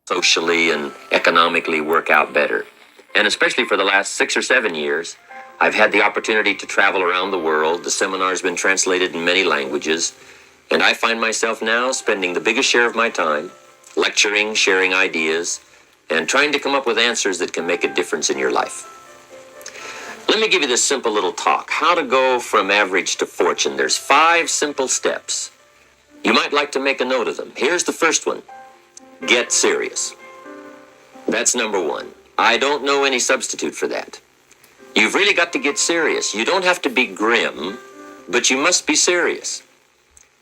socially and economically work out better. And especially for the last 6 or 7 years, I've had the opportunity to travel around the world. The seminar's been translated in many languages, and I find myself now spending the biggest share of my time lecturing, sharing ideas, and trying to come up with answers that can make a difference in your life. Let me give you this simple little talk, how to go from average to fortune. There's 5 simple steps. You might like to make a note of them. Here's the first one. Get serious. That's number 1. I don't know any substitute for that. You've really got to get serious. You don't have to be grim, but you must be serious.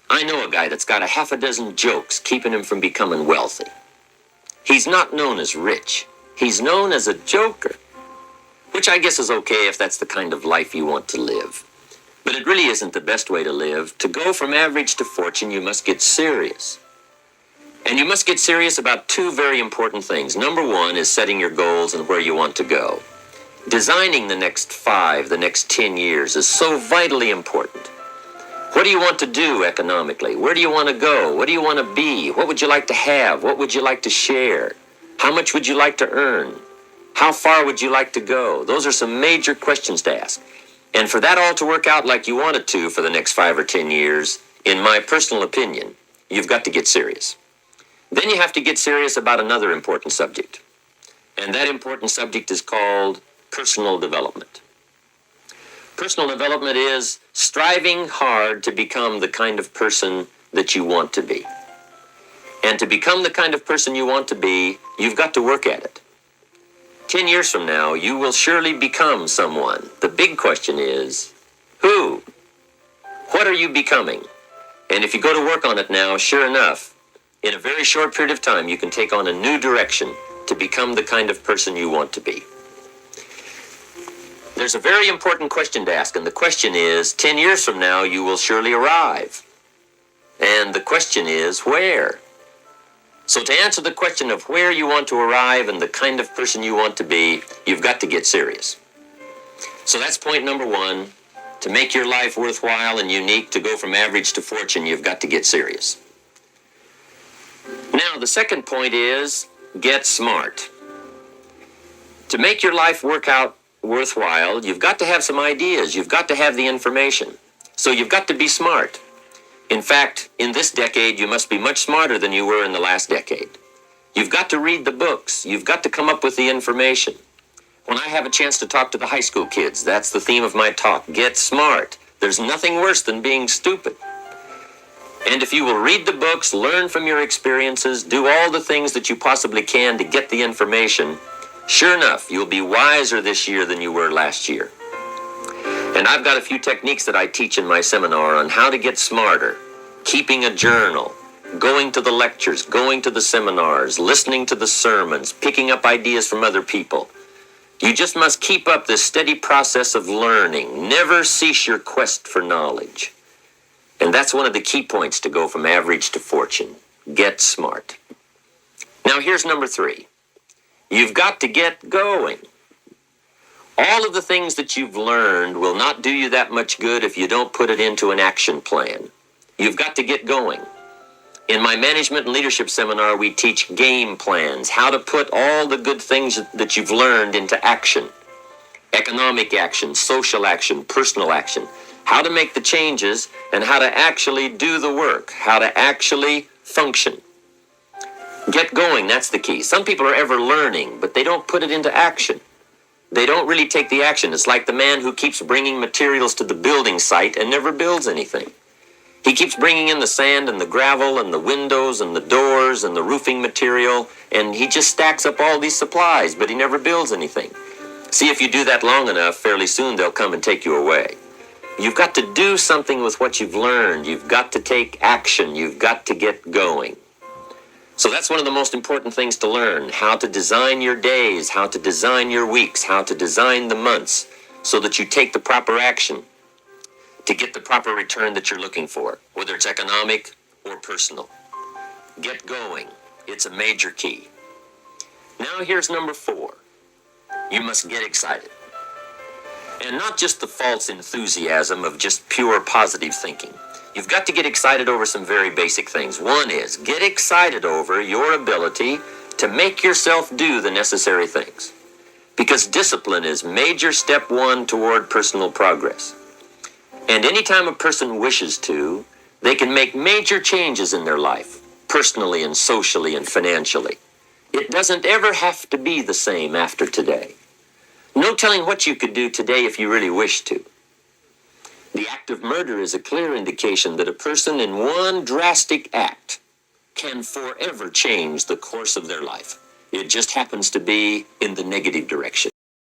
I know a guy that's got a half a dozen jokes keeping him from becoming wealthy. He's not known as rich. He's known as a joker, which I guess is okay if that's the kind of life you want to live. But it really isn't the best way to live. To go from average to fortune, you must get serious. And you must get serious about 2 very important things. Number 1 is setting your goals and where you want to go. Designing the next 5, the next 10 years is so vitally important. What do you want to do economically? Where do you want to go? What do you want to be? What would you like to have? What would you like to share? How much would you like to earn? How far would you like to go? Those are some major questions to ask. And for that all to work out like you want it to for the next 5 or 10 years, in my personal opinion, you've got to get serious. Then you have to get serious about another important subject. And that important subject is called personal development. Personal development is striving hard to become the kind of person that you want to be. And to become the kind of person you want to be, you've got to work at it. 10 years from now, you will surely become someone. The big question is, who? What are you becoming? And if you go to work on it now, sure enough, in a very short period of time, you can take on a new direction to become the kind of person you want to be. There's a very important question to ask, and the question is, 10 years from now, you will surely arrive. And the question is, where? So to answer the question of where you want to arrive and the kind of person you want to be, you've got to get serious. So that's point number 1. To make your life worthwhile and unique, to go from average to fortune, you've got to get serious. Now, the second point is, get smart. To make your life work out worthwhile, you've got to have some ideas. You've got to have the information. So you've got to be smart. In fact, in this decade, you must be much smarter than you were in the last decade. You've got to read the books. You've got to come up with the information. When I have a chance to talk to the high school kids, that's the theme of my talk. Get smart. There's nothing worse than being stupid. And if you will read the books, learn from your experiences, do all the things that you possibly can to get the information, sure enough, you'll be wiser this year than you were last year. And I've got a few techniques that I teach in my seminar on how to get smarter, keeping a journal, going to the lectures, going to the seminars, listening to the sermons, picking up ideas from other people. You just must keep up this steady process of learning. Never cease your quest for knowledge. And that's one of the key points to go from average to fortune. Get smart. Now here's number 3. You've got to get going. All of the things that you've learned will not do you that much good if you don't put it into an action plan. You've got to get going. In my management and leadership seminar, we teach game plans, how to put all the good things that you've learned into action. Economic action, social action, personal action. How to make the changes and how to actually do the work, how to actually function. Get going, that's the key. Some people are ever learning, but they don't put it into action. They don't really take the action. It's like the man who keeps bringing materials to the building site and never builds anything. He keeps bringing in the sand and the gravel and the windows and the doors and the roofing material, and he just stacks up all these supplies, but he never builds anything. See, if you do that long enough, fairly soon they'll come and take you away. You've got to do something with what you've learned. You've got to take action. You've got to get going. So that's one of the most important things to learn, how to design your days, how to design your weeks, how to design the months, so that you take the proper action to get the proper return that you're looking for, whether it's economic or personal. Get going. It's a major key. Now here's number 4. You must get excited. And not just the false enthusiasm of just pure positive thinking. You've got to get excited over some very basic things. One is, get excited over your ability to make yourself do the necessary things. Because discipline is major step one toward personal progress. And anytime a person wishes to, they can make major changes in their life, personally and socially and financially. It doesn't ever have to be the same after today. No telling what you could do today if you really wish to. The act of murder is a clear indication that a person in one drastic act can forever change the course of their life. It just happens to be in the negative direction.